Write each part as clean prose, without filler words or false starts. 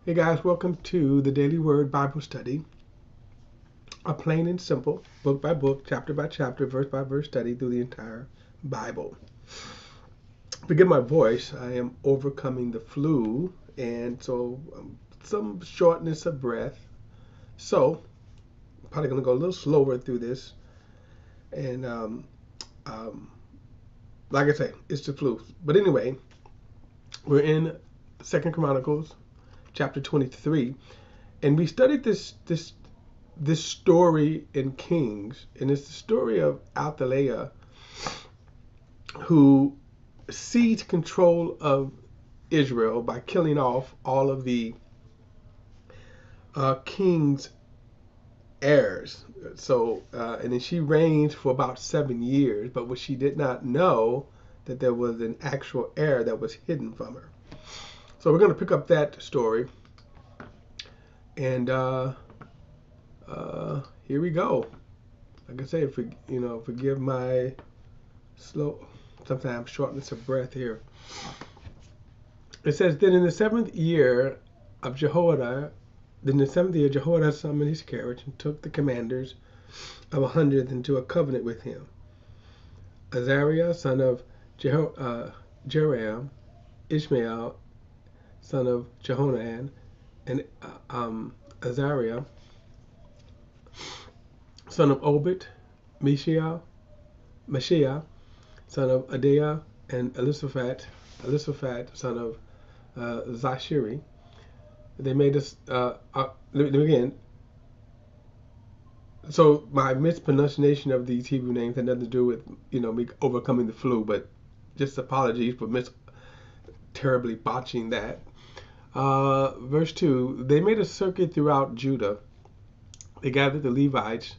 Hey guys, welcome to the Daily Word Bible Study, a plain and simple, book by book, chapter by chapter, verse by verse study through the entire Bible. Forgive my voice, I am overcoming the flu, and so some shortness of breath. So, probably going to go a little slower through this. And um, like I say, it's the flu. But anyway, we're in Second Chronicles, chapter 23, and we studied this story in Kings, and it's the story of Athaliah, who seized control of Israel by killing off all of the king's heirs. And then she reigned for about 7 years, but what she did not know that there was an actual heir that was hidden from her. So we're going to pick up that story, and here we go. Like I say, forgive my slow, sometimes shortness of breath here. It says, then in the seventh year of Jehoiada, Jehoiada summoned his carriage and took the commanders of 100 into a covenant with him. Azariah, son of Jeram, Ishmael, son of Jehohanan, and Azariah, son of Obed, Mashiach, son of Adaiah, and Elisaphat, son of Zashiri. They made us. Let me begin. So my mispronunciation of these Hebrew names had nothing to do with me overcoming the flu, but just apologies for terribly botching that. Verse 2, they made a circuit throughout Judah. They gathered the Levites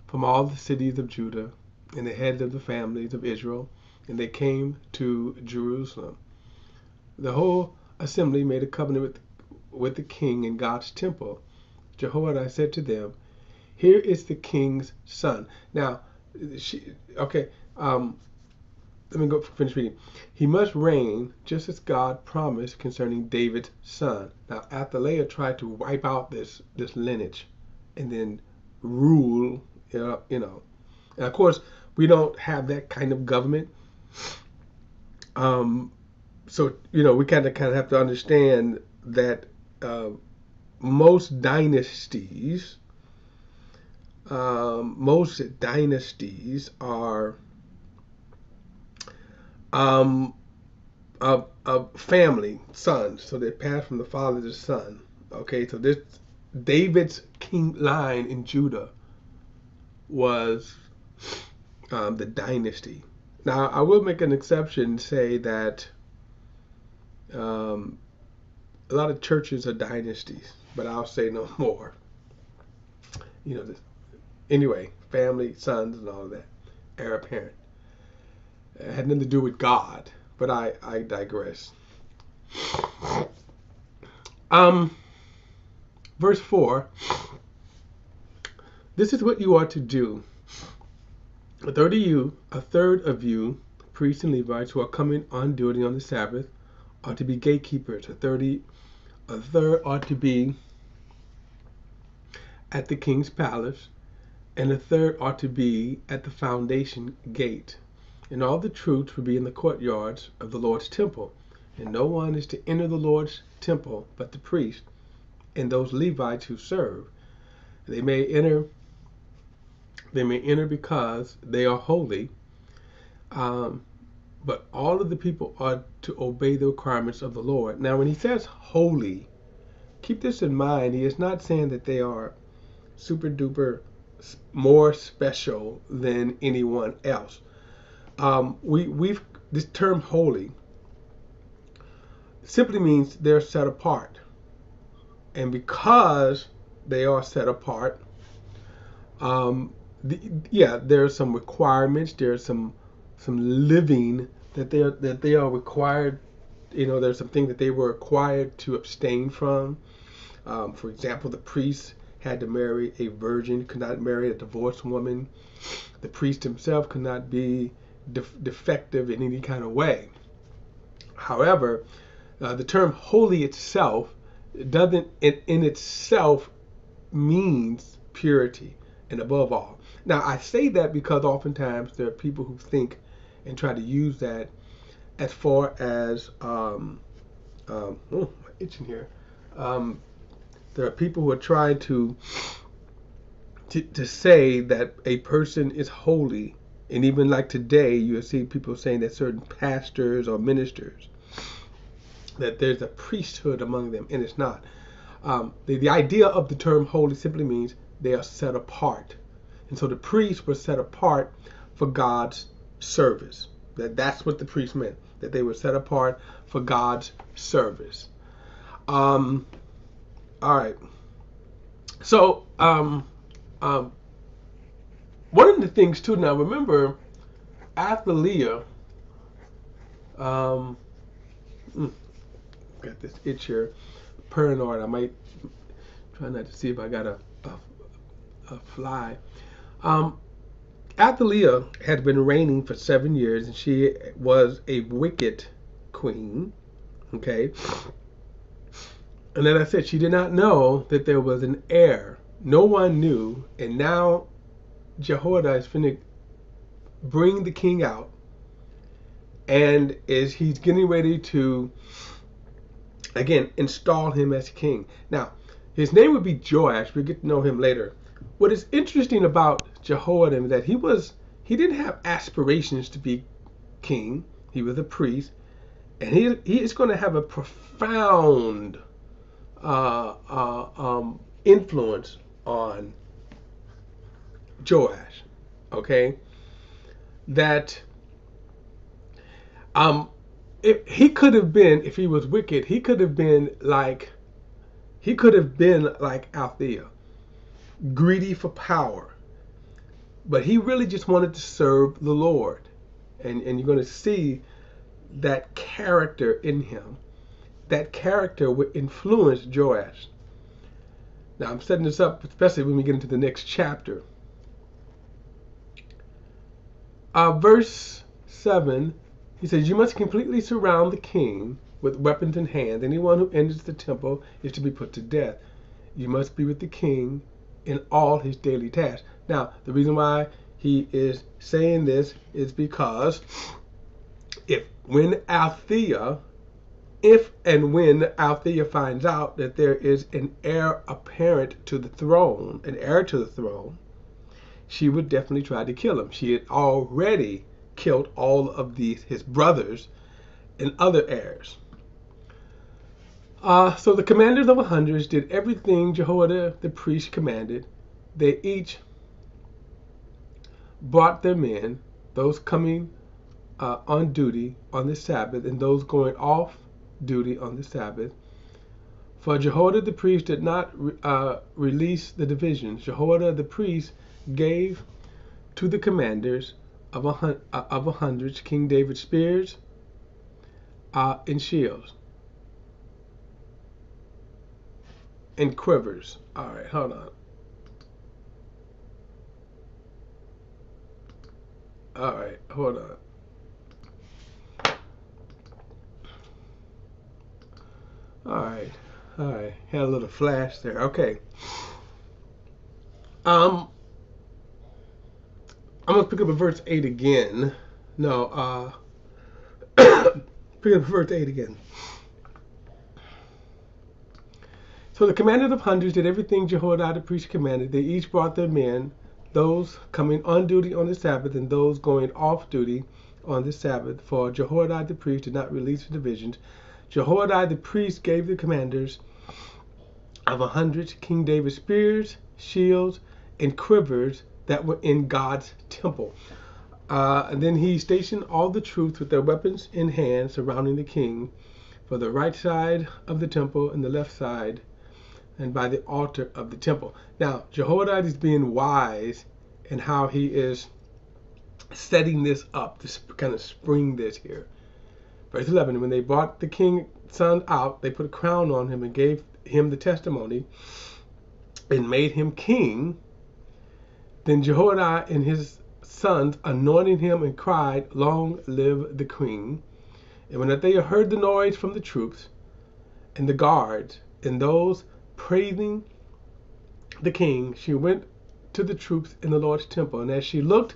from all the cities of Judah and the heads of the families of Israel, and they came to Jerusalem. The whole assembly made a covenant with the king in God's temple. Jehoiada said to them, here is the king's son. Now, let me go finish reading. He must reign just as God promised concerning David's son. Now, Athaliah tried to wipe out this lineage and then rule, And of course, we don't have that kind of government. So we kind of have to understand that most dynasties are of family sons, so they pass from the father to the son. Okay, so this David's king line in Judah was the dynasty. Now, I will make an exception and say that a lot of churches are dynasties, but I'll say no more. Anyway, family, sons, and all of that, heir apparent. It had nothing to do with God, but I digress. Verse 4, this is what you are to do. A third of you, priests and Levites who are coming on duty on the Sabbath, are to be gatekeepers. A third are to be at the king's palace, and a third are to be at the foundation gate. And all the troops will be in the courtyards of the Lord's temple. And no one is to enter the Lord's temple but the priest and those Levites who serve. They may enter because they are holy, but all of the people are to obey the requirements of the Lord. Now, when he says holy, keep this in mind. He is not saying that they are super duper more special than anyone else. This term holy simply means they're set apart, and because they are set apart, there are some requirements. There's some living that they are required. There's some things that they were required to abstain from. For example, the priest had to marry a virgin, could not marry a divorced woman. The priest himself could not be defective in any kind of way. However, the term holy itself doesn't in itself means purity and above all. Now I say that because oftentimes there are people who think and try to use that as far as oh, my itching here. There are people who are trying to say that a person is holy, and even like today, you'll see people saying that certain pastors or ministers, that there's a priesthood among them, and it's not. The idea of the term holy simply means they are set apart, and so the priests were set apart for God's service. That's what the priests meant, that they were set apart for God's service. All right. So one of the things too. Now remember, Athaliah. Got this itch here, paranoid. I might try not to see if I got a fly. Athaliah had been reigning for 7 years, and she was a wicked queen. Okay. And then I said she did not know that there was an heir. No one knew, and now Jehoiada is finna bring the king out, and he's getting ready to again install him as king. Now, his name would be Joash. We'll get to know him later. What is interesting about Jehoiada is that he didn't have aspirations to be king. He was a priest, and he is going to have a profound influence on Joash. Okay, that if he could have been, if he was wicked, he could have been like Athaliah, greedy for power, but he really just wanted to serve the Lord, and you're going to see that character in him. That character would influence Joash. Now I'm setting this up, especially when we get into the next chapter. Verse 7, he says, "You must completely surround the king with weapons in hand. Anyone who enters the temple is to be put to death. You must be with the king in all his daily tasks." Now, the reason why he is saying this is because when Athaliah finds out that there is an heir apparent to the throne, she would definitely try to kill him. She had already killed all of his brothers and other heirs. So the commanders of 100s did everything Jehoiada the priest commanded. They each brought their men, those coming on duty on the Sabbath and those going off duty on the Sabbath. For Jehoiada the priest did not release the divisions. Jehoiada the priest gave to the commanders of 100s King David's spears and shields and quivers. All right, hold on. All right, hold on. All right, had a little flash there. Okay. I'm gonna pick up at verse 8 again. No, pick up verse 8 again. So the commanders of 100s did everything Jehoiada the priest commanded. They each brought their men, those coming on duty on the Sabbath and those going off duty on the Sabbath. For Jehoiada the priest did not release the divisions. Jehoiada the priest gave the commanders of 100s King David's spears, shields, and quivers that were in God's temple. And then he stationed all the troops with their weapons in hand surrounding the king for the right side of the temple and the left side and by the altar of the temple. Now, Jehoiada is being wise in how he is setting this up to kind of spring this here. Verse 11, when they brought the king's son out, they put a crown on him and gave him the testimony and made him king. Then Jehoiada and his sons anointed him and cried, "Long live the queen." And when they heard the noise from the troops and the guards and those praising the king, she went to the troops in the Lord's temple. And as she looked,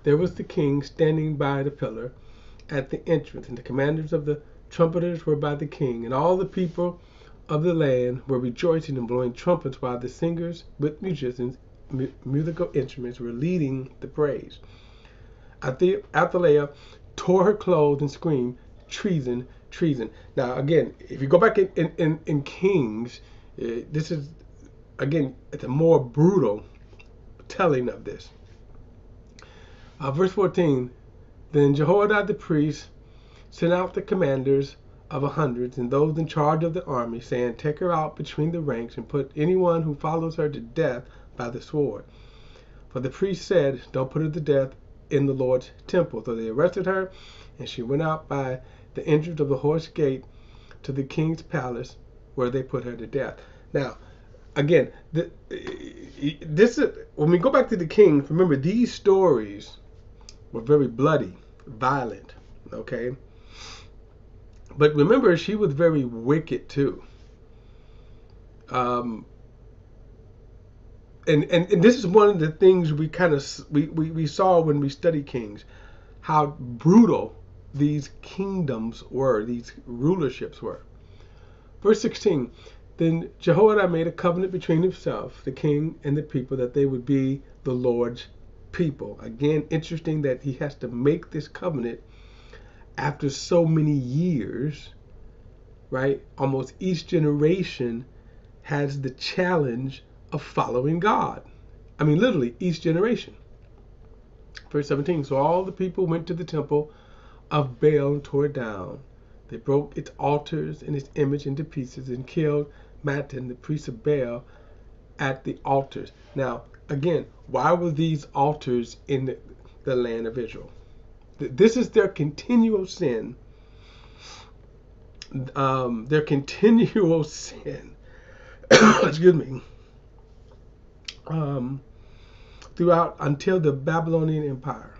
there was the king standing by the pillar at the entrance, and the commanders of the trumpeters were by the king, and all the people of the land were rejoicing and blowing trumpets, while the singers with musicians, musical instruments, were leading the praise. Athaliah tore her clothes and screamed, "Treason, treason." Now, again, if you go back in Kings, this is, again, it's a more brutal telling of this. Verse 14, then Jehoiada the priest sent out the commanders of 100s and those in charge of the army, saying, "Take her out between the ranks and put anyone who follows her to death by the sword." For the priest said, "Don't put her to death in the Lord's temple." So they arrested her, and she went out by the entrance of the horse gate to the king's palace, where they put her to death. Now, again, this is, when we go back to the kings, remember these stories were very bloody, violent, okay? But remember, she was very wicked too. And this is one of the things we kind of we saw when we studied Kings, how brutal these kingdoms were, these rulerships were. Verse 16, then Jehoiada made a covenant between himself, the king, and the people, that they would be the Lord's people. Again, interesting that he has to make this covenant after so many years, right? Almost each generation has the challenge of following God. I mean, literally, each generation. Verse 17, so all the people went to the temple of Baal and tore it down. They broke its altars and its image into pieces and killed Mattan, the priest of Baal, at the altars. Now, again, why were these altars in the land of Israel? This is their continual sin. Their continual sin. Excuse me. Throughout until the Babylonian Empire.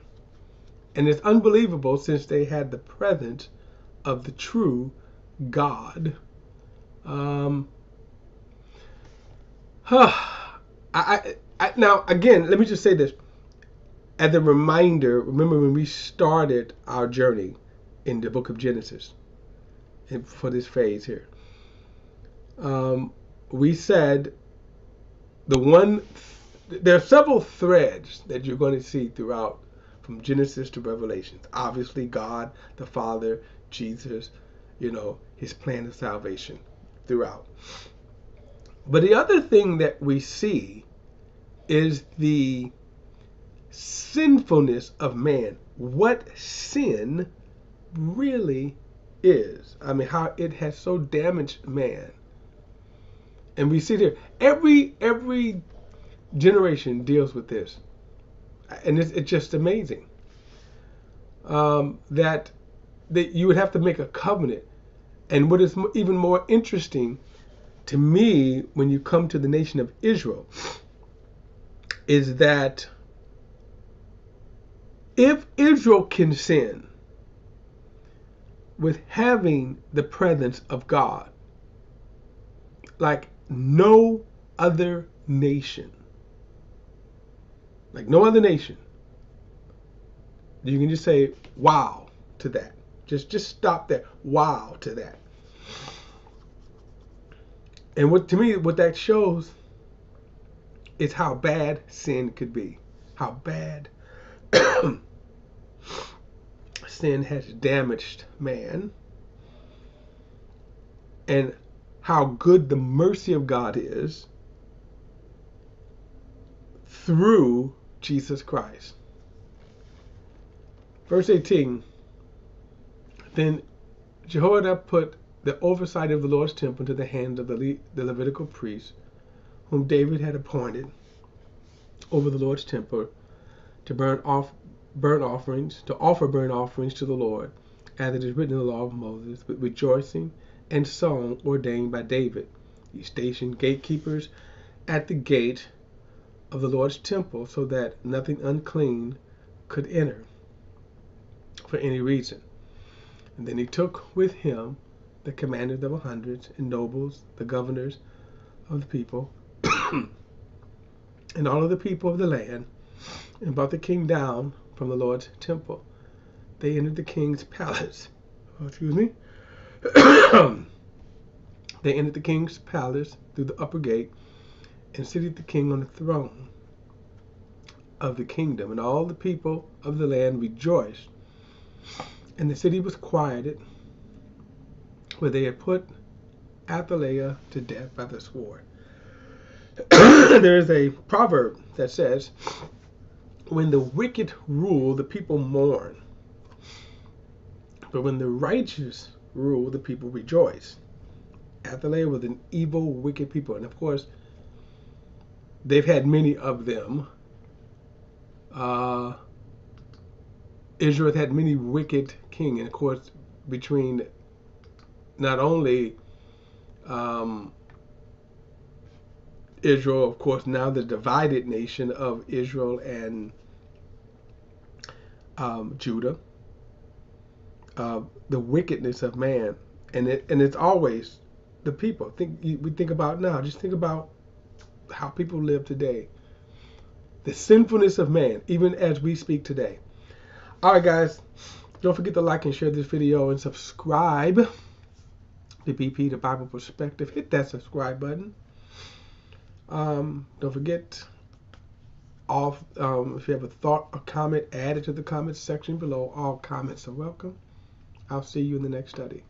And it's unbelievable, since they had the presence of the true God. Now, again, let me just say this. As a reminder, remember when we started our journey in the book of Genesis, and for this phase here, we said there are several threads that you're going to see throughout, from Genesis to Revelation. Obviously, God, the Father, Jesus, his plan of salvation throughout. But the other thing that we see is the sinfulness of man, what sin really is. I mean, how it has so damaged man. And we see there, every generation deals with this, and it's just amazing that you would have to make a covenant. And what is even more interesting to me when you come to the nation of Israel is that if Israel can sin with having the presence of God like no other nation, you can just say wow to that. Just stop there. Wow to that. And what that shows is how bad sin could be. How bad sin has damaged man. And how good the mercy of God is through Jesus Christ. Verse 18, then Jehoiada put the oversight of the Lord's temple into the hand of the Levitical priests, whom David had appointed over the Lord's temple, to offer burnt offerings to the Lord, as it is written in the law of Moses, with rejoicing and song ordained by David. He stationed gatekeepers at the gate of the Lord's temple, so that nothing unclean could enter for any reason. And then he took with him the commanders of 100s, and nobles, the governors of the people, and all of the people of the land, and brought the king down from the Lord's temple. They entered the king's palace. Excuse me. They entered the king's palace through the upper gate and seated the king on the throne of the kingdom. And all the people of the land rejoiced. And the city was quieted, where they had put Athaliah to death by the sword. There is a proverb that says, when the wicked rule, the people mourn. But when the righteous rule, the people rejoice. Athaliah was an evil, wicked people. And of course, they've had many of them. Israel had many wicked kings. And of course, between not only Israel, of course, now the divided nation of Israel and Judah, the wickedness of man, and it's always the people. We think about now. Just think about how people live today. The sinfulness of man, even as we speak today. All right, guys, don't forget to like and share this video and subscribe to BP, the Bible Perspective. Hit that subscribe button. Don't forget, if you have a thought or comment, add it to the comments section below. All comments are welcome. I'll see you in the next study.